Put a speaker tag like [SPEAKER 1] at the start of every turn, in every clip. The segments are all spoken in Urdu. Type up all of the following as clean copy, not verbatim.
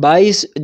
[SPEAKER 1] 22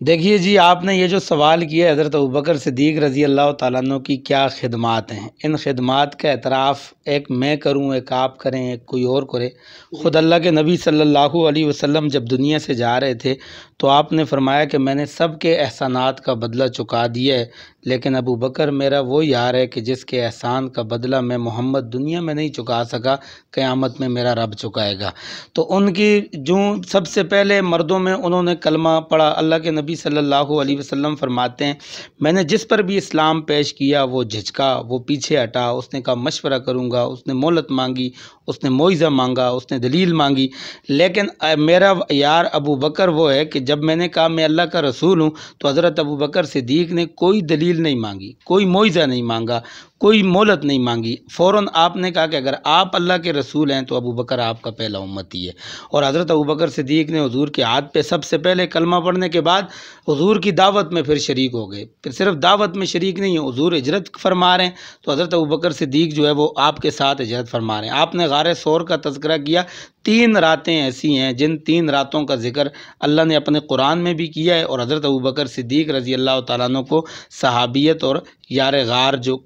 [SPEAKER 2] دیکھیے جی، آپ نے یہ جو سوال کیا ہے حضرت ابوبکر صدیق رضی اللہ تعالیٰ عنہ کی کیا خدمات ہیں، ان خدمات کا اعتراف ایک میں کروں، ایک آپ کریں، ایک کوئی اور کرے۔ خود اللہ کے نبی صلی اللہ علیہ وسلم جب دنیا سے جا رہے تھے تو آپ نے فرمایا کہ میں نے سب کے احسانات کا بدلہ چکا دیا ہے، لیکن ابوبکر میرا وہ یار ہے کہ جس کے احسان کا بدلہ میں محمد دنیا میں نہیں چکا سکا، قیامت میں میرا رب چکائے گا۔ تو ان کی جو سب سے پہلے مردوں میں انہوں نے کلمہ پڑھا۔ اللہ کے نبی صلی اللہ علیہ وسلم فرماتے ہیں میں نے جس پر بھی اسلام پیش کیا وہ جھجکا، وہ پیچھے ہٹا، اس نے کہا مشورہ کروں گا، اس نے مہلت مانگی، اس نے موعظہ مانگا، اس نے دلیل مانگی، لیکن میرا یار ابوبکر وہ ہے کہ جب میں نے کہا میں اللہ کا رسول ہوں تو حضرت ابوبکر صدیق نے کوئی دلیل نہیں مانگی، کوئی موعظہ نہیں مانگا، کوئی مہلت نہیں مانگی، فوراً آپ نے کہا کہ اگر آپ اللہ کے رسول ہیں تو ابوبکر آپ کا پہلا امتی ہے۔ اور حضرت ابوبکر صدیق نے حضور کے ہاتھ پہ سب سے پہلے کلمہ پڑھنے کے بعد حضور کی دعوت میں پھر شریک ہو گئے۔ پھر صرف دعوت میں شریک نہیں ہیں، حضور ہجرت فرما رہے ہیں تو حضرت ابوبکر صدیق جو ہے وہ آپ کے ساتھ ہجرت فرما رہے ہیں۔ آپ نے غار ثور کا تذکرہ کیا، 3 راتیں ایسی ہیں جن 3 راتوں کا ذکر اللہ نے اپنے قرآن میں بھی کیا ہے، اور حضرت ابوبکر صدیق رضی اللہ تعالیٰ عنہ کو صحابیت اور یار غار جو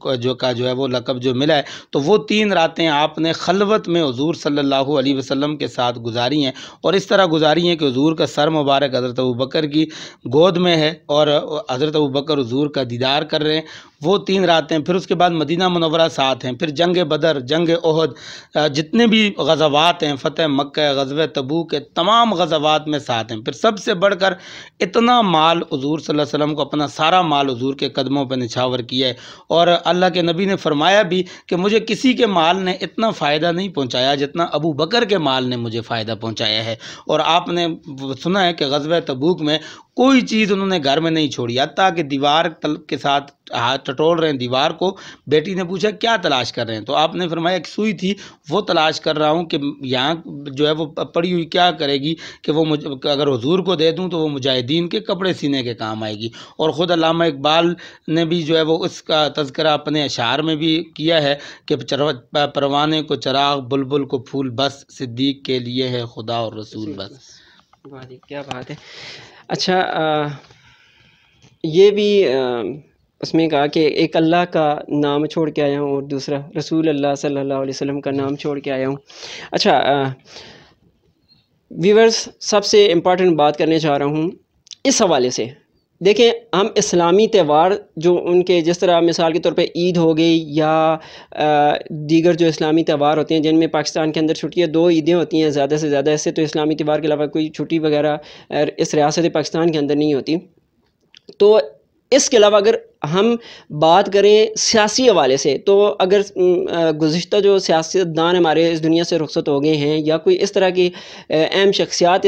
[SPEAKER 2] ہے وہ لقب جو ملا ہے، تو وہ 3 راتیں آپ نے خلوت میں حضور صلی اللہ علیہ وسلم کے ساتھ گزاری ہیں، اور اس طرح گزاری ہیں کہ حضور کا سر مبارک حضرت ابوبکر کی گود میں ہے اور حضرت ابوبکر حضور کا دیدار کر رہے ہیں وہ 3 راتیں۔ پھر اس کے بعد مدینہ منورہ ساتھ ہیں، پھر جنگ بدر، جنگ احد، جتنے بھی غزوات ہیں، فتح مکہ، غزوہ تبوک کے تمام غزوات میں ساتھ ہیں۔ پھر سب سے بڑھ کر اتنا مال حضور صلی اللہ علیہ وسلم کو، اپنا سارا مال حضور کے قدموں پہ نچھاور کیا ہے، اور اللہ کے نبی نے فرمایا بھی کہ مجھے کسی کے مال نے اتنا فائدہ نہیں پہنچایا جتنا ابو بکر کے مال نے مجھے فائدہ پہنچایا ہے۔ اور آپ نے سنا ہے کہ غزوہ تبوک میں کوئی چیز انہوں نے گھر میں نہیں چھوڑی، حتیٰ کہ دیوار کے ساتھ ہاتھ ٹٹول رہے ہیں دیوار کو، بیٹی نے پوچھا کیا تلاش کر رہے ہیں، تو آپ نے فرمایا ایک سوئی تھی وہ تلاش کر رہا ہوں کہ یہاں جو ہے وہ پڑی ہوئی کیا کرے گی کہ وہ اگر حضور کو دے دوں تو وہ مجاہدین کے کپڑے سینے کے کام آئے گی۔ اور خود علامہ اقبال نے بھی جو ہے وہ اس کا تذکرہ اپنے اشعار میں بھی کیا ہے کہ پروانے کو چراغ، بلبل کو پھول، بس صدیق کے لیے ہے خدا اور رسول بس۔
[SPEAKER 1] واہ کیا بات ہے۔ اچھا یہ بھی اس میں کہا کہ ایک اللہ کا نام چھوڑ کے آیا ہوں اور دوسرا رسول اللہ صلی اللہ علیہ وسلم کا نام چھوڑ کے آیا ہوں۔ اچھا ویورز، سب سے امپورٹنٹ بات کرنے چاہ رہا ہوں اس حوالے سے، دیکھیں ہم اسلامی تہوار جو ان کے جس طرح مثال کے طور پہ عید ہو گئی یا دیگر جو اسلامی تہوار ہوتے ہیں جن میں پاکستان کے اندر چھٹیاں 2 عیدیں ہوتی ہیں زیادہ سے زیادہ، اس سے تو اسلامی تہوار کے علاوہ کوئی چھٹی وغیرہ اس ریاست پاکستان کے اندر نہیں ہوتی، تو اس کے علاوہ اگر ہم بات کریں سیاسی حوالے سے تو اگر گزشتہ جو سیاستدان ہمارے اس دنیا سے رخصت ہو گئے ہیں یا کوئی اس طرح کی اہم شخصیات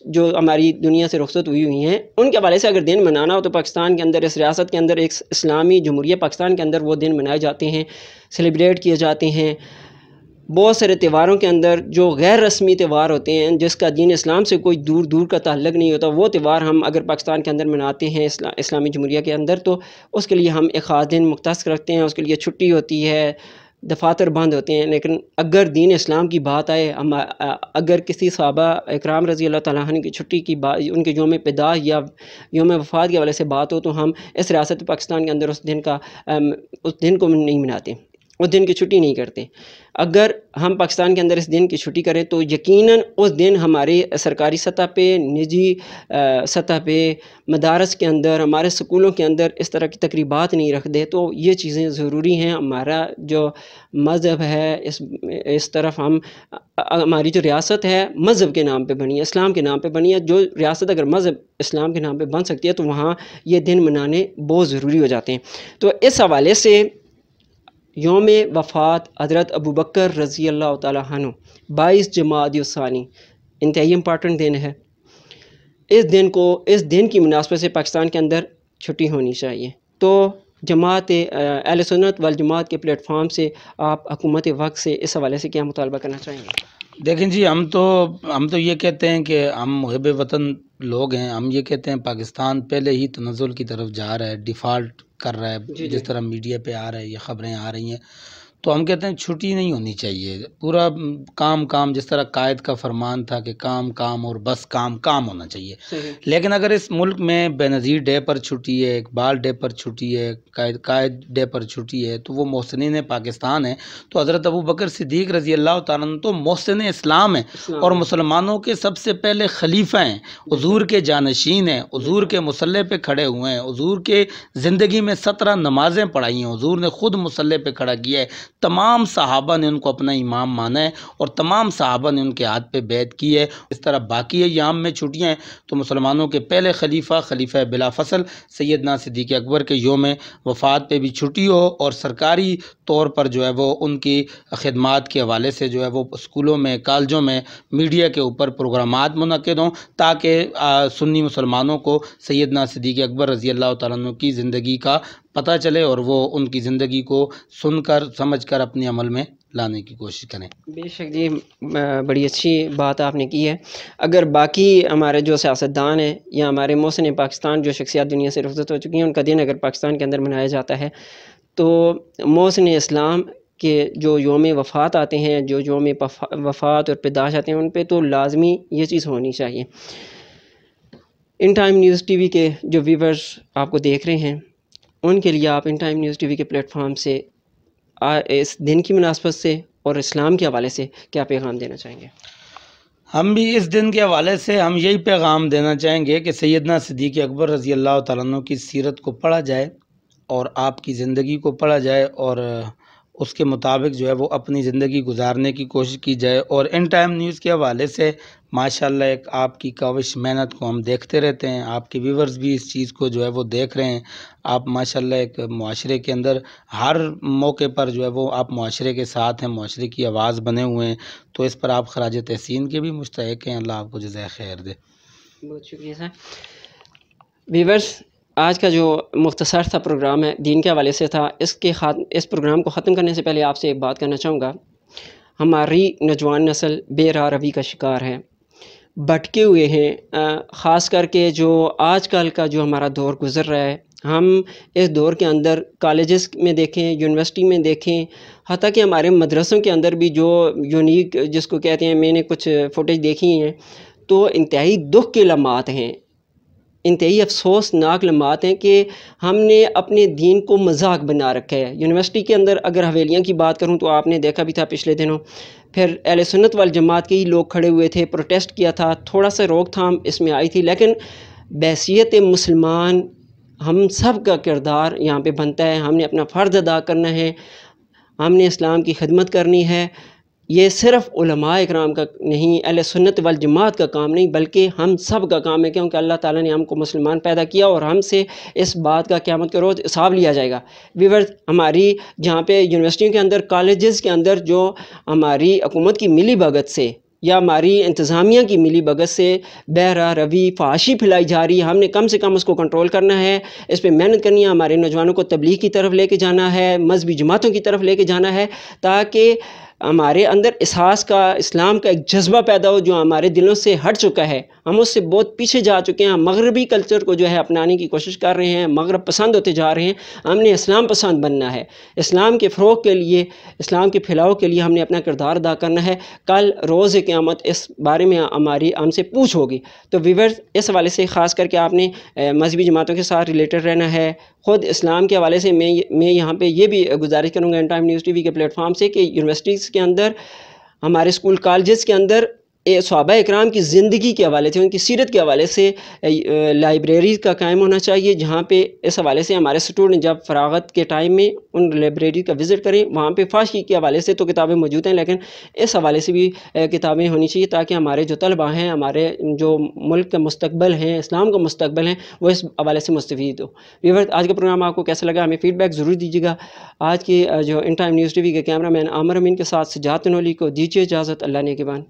[SPEAKER 1] جو ہماری دنیا سے رخصت ہوئی ہیں ان کے حوالے سے اگر دن منانا ہو تو پاکستان کے اندر، اس ریاست کے اندر، ایک اسلامی جمہوریہ پاکستان کے اندر وہ دن منائے جاتے ہیں، سیلیبریٹ کیے جاتے ہیں۔ بہت سارے تہواروں کے اندر جو غیر رسمی تہوار ہوتے ہیں جس کا دین اسلام سے کوئی دور دور کا تعلق نہیں ہوتا، وہ تہوار ہم اگر پاکستان کے اندر مناتے ہیں اسلامی جمہوریہ کے اندر تو اس کے لیے ہم ایک خاص دن مختص رکھتے ہیں، اس کے لیے چھٹی ہوتی ہے، دفاتر بند ہوتے ہیں۔ لیکن اگر دین اسلام کی بات آئے، اگر کسی صحابہ اکرام رضی اللہ تعالیٰ عنہ کی چھٹی کی بات، ان کے یوم پیدائش یا یوم وفات کے حوالے سے بات ہو تو ہم اس ریاست پاکستان کے اندر اس دن کو نہیں مناتے، اس دن کی چھٹی نہیں کرتے۔ اگر ہم پاکستان کے اندر اس دن کی چھٹی کریں تو یقیناً اس دن ہمارے سرکاری سطح پہ، نجی سطح پہ، مدارس کے اندر، ہمارے سکولوں کے اندر اس طرح کی تقریبات نہیں رکھ دے، تو یہ چیزیں ضروری ہیں۔ ہمارا جو مذہب ہے اس طرف ہماری جو ریاست ہے مذہب کے نام پہ بنی ہے، اسلام کے نام پہ بنی ہے، جو ریاست اگر مذہب اسلام کے نام پہ بن سکتی ہے تو وہاں یہ دن منانے بہت ضروری ہو جاتے ہیں۔ تو اس حوالے سے یوم وفات حضرت ابوبکر رضی اللہ تعالیٰ عنہ 22 جمادی الثانی انتہائی امپارٹنٹ دن ہے۔ اس دن کی مناسبت سے پاکستان کے اندر چھٹی ہونی چاہیے۔ تو جماعت اہل سنت والجماعت کے پلیٹ فارم سے آپ حکومت وقت سے اس حوالے سے کیا مطالبہ کرنا چاہیں گے؟
[SPEAKER 2] دیکھیں جی، ہم تو یہ کہتے ہیں کہ ہم محب وطن لوگ ہیں، ہم یہ کہتے ہیں پاکستان پہلے ہی تنزل کی طرف جا رہا ہے، ڈیفالٹ کر رہا ہے، جس طرح میڈیا پہ آ رہا ہے، یہ خبریں آ رہی ہیں، تو ہم کہتے ہیں چھٹی نہیں ہونی چاہیے، پورا کام جس طرح قائد کا فرمان تھا کہ کام اور بس کام ہونا چاہیے۔ لیکن اگر اس ملک میں بے نظیر ڈے پر چھٹی ہے، اقبال ڈے پر چھٹی ہے، قائد ڈے پر چھٹی ہے، تو وہ محسنین پاکستان ہے۔ تو حضرت ابوبکر صدیق رضی اللہ تعالیٰ عنہ تو محسن اسلام ہیں اور مسلمانوں کے سب سے پہلے خلیفہ ہیں، حضور کے جانشین ہیں، حضور کے مصلی پہ کھڑے ہوئے ہیں، حضور کے زندگی میں 17 نمازیں پڑھائی ہیں، حضور نے خود مصلی پہ کھڑا کیا ہے، تمام صحابہ نے ان کو اپنا امام مانا ہے اور تمام صحابہ نے ان کے ہاتھ پہ بیعت کی ہے۔ اس طرح باقی ایام میں چھٹیاں ہیں تو مسلمانوں کے پہلے خلیفہ بلا فصل سیدنا صدیق اکبر کے یوم وفات پہ بھی چھٹی ہو، اور سرکاری طور پر جو ہے وہ ان کی خدمات کے حوالے سے جو ہے وہ اسکولوں میں، کالجوں میں، میڈیا کے اوپر پروگرامات منعقد ہوں، تاکہ سنی مسلمانوں کو سیدنا صدیق اکبر رضی اللہ تعالیٰ عنہ کی زندگی کا پتہ چلے اور وہ ان کی زندگی کو سن کر سمجھ کر اپنے عمل میں لانے کی کوشش کریں۔
[SPEAKER 1] بے شک جی، بڑی اچھی بات آپ نے کی ہے۔ اگر باقی ہمارے جو سیاستدان ہیں یا ہمارے محسن پاکستان جو شخصیات دنیا سے رخصت ہو چکی ہیں، ان کا دن اگر پاکستان کے اندر منایا جاتا ہے تو محسن اسلام کے جو یوم وفات آتے ہیں، جو یوم وفات اور پیدائش آتے ہیں، ان پہ تو لازمی یہ چیز ہونی چاہیے۔ ان ٹائم نیوز ٹی وی کے جو ویورز آپ کو دیکھ رہے ہیں، ان کے لیے آپ ان ٹائم نیوز ٹی وی کے پلیٹ فارم سے اس دن کی مناسبت سے اور اسلام کے حوالے سے کیا پیغام دینا چاہیں گے؟
[SPEAKER 2] ہم بھی اس دن کے حوالے سے ہم یہی پیغام دینا چاہیں گے کہ سیدنا صدیق اکبر رضی اللہ تعالیٰ عنہ کی سیرت کو پڑھا جائے اور آپ کی زندگی کو پڑھا جائے اور اس کے مطابق جو ہے وہ اپنی زندگی گزارنے کی کوشش کی جائے۔ اور ان ٹائم نیوز کے حوالے سے ماشاءاللہ ایک آپ کی کاوش محنت کو ہم دیکھتے رہتے ہیں، آپ کے ویورز بھی اس چیز کو جو ہے وہ دیکھ رہے ہیں۔ آپ ماشاءاللہ ایک معاشرے کے اندر ہر موقع پر جو ہے وہ آپ معاشرے کے ساتھ ہیں، معاشرے کی آواز بنے ہوئے ہیں، تو اس پر آپ خراج تحسین کے بھی مستحق ہیں۔ اللہ آپ کو جزائے خیر دے۔
[SPEAKER 1] بہت شکریہ سر۔ ویورز، آج کا جو مختصر سا پروگرام ہے دین کے حوالے سے تھا، اس پروگرام کو ختم کرنے سے پہلے آپ سے ایک بات کرنا چاہوں گا۔ ہماری نوجوان نسل بے راہ روی کا شکار ہے، بھٹکے ہوئے ہیں، خاص کر کے جو آج کل کا جو ہمارا دور گزر رہا ہے، ہم اس دور کے اندر کالجز میں دیکھیں، یونیورسٹی میں دیکھیں، حتیٰ کہ ہمارے مدرسوں کے اندر بھی جو یونیک جس کو کہتے ہیں، میں نے کچھ فوٹیج دیکھی ہیں تو انتہائی دکھ کے لمحات ہیں، انتہائی افسوسناک لمحات ہیں کہ ہم نے اپنے دین کو مذاق بنا رکھا ہے۔ یونیورسٹی کے اندر اگر حویلیاں کی بات کروں تو آپ نے دیکھا بھی تھا پچھلے دنوں، پھر اہل سنت والجماعت کے ہی لوگ کھڑے ہوئے تھے، پروٹیسٹ کیا تھا، تھوڑا سا روک تھام اس میں آئی تھی، لیکن بحیثیت مسلمان ہم سب کا کردار یہاں پہ بنتا ہے، ہم نے اپنا فرض ادا کرنا ہے، ہم نے اسلام کی خدمت کرنی ہے۔ یہ صرف علماء اکرام کا نہیں، اہل سنت والجماعت کا کام نہیں، بلکہ ہم سب کا کام ہے، کیونکہ اللہ تعالیٰ نے ہم کو مسلمان پیدا کیا اور ہم سے اس بات کا قیامت کے روز حساب لیا جائے گا۔ ویورز، ہماری جہاں پہ یونیورسٹیوں کے اندر، کالجز کے اندر جو ہماری حکومت کی ملی بھگت سے یا ہماری انتظامیہ کی ملی بھگت سے بے راہ روی، فحاشی پھیلائی جا رہی ہے، ہم نے کم سے کم اس کو کنٹرول کرنا ہے، اس پہ محنت کرنی ہے، ہمارے نوجوانوں کو تبلیغ کی طرف لے کے جانا ہے، مذہبی جماعتوں کی طرف لے کے جانا ہے، تاکہ ہمارے اندر احساس کا، اسلام کا ایک جذبہ پیدا ہو جو ہمارے دلوں سے ہٹ چکا ہے، ہم اس سے بہت پیچھے جا چکے ہیں، ہم مغربی کلچر کو جو ہے اپنانے کی کوشش کر رہے ہیں، مغرب پسند ہوتے جا رہے ہیں، ہم نے اسلام پسند بننا ہے، اسلام کے فروغ کے لیے، اسلام کے پھیلاؤ کے لیے ہم نے اپنا کردار ادا کرنا ہے۔ کل روز قیامت اس بارے میں ہم سے پوچھ ہوگی۔ تو ویورز، اس حوالے سے خاص کر کے آپ نے مذہبی جماعتوں کے ساتھ ریلیٹڈ رہنا ہے۔ خود اسلام کے حوالے سے میں یہاں پہ یہ بھی گزارش کروں گا ان ٹائم نیوز ٹی وی کے پلیٹ فارم سے کہ یونیورسٹیز کے اندر، ہمارے اسکول کالجز کے اندر صحابہ اکرام کی زندگی کے حوالے سے، ان کی سیرت کے حوالے سے لائبریریز کا قائم ہونا چاہیے، جہاں پہ اس حوالے سے ہمارے اسٹوڈنٹ جب فراغت کے ٹائم میں ان لائبریری کا وزٹ کریں، وہاں پہ فحاشی کے حوالے سے تو کتابیں موجود ہیں، لیکن اس حوالے سے بھی کتابیں ہونی چاہیے تاکہ ہمارے جو طلباء ہیں، ہمارے جو ملک کا مستقبل ہیں، اسلام کا مستقبل ہیں، وہ اس حوالے سے مستفید ہو۔ ویورز، آج کا پروگرام آپ کو کیسا لگا؟ ہمیں فیڈ بیک ضرور دیجیے گا۔ آج کی جو ان ٹائم نیوز ٹی وی کے کیمرہ مین عامر امین کے ساتھ سجاد تنولی کو دیجیے اجازت۔ اللہ نے کے بان۔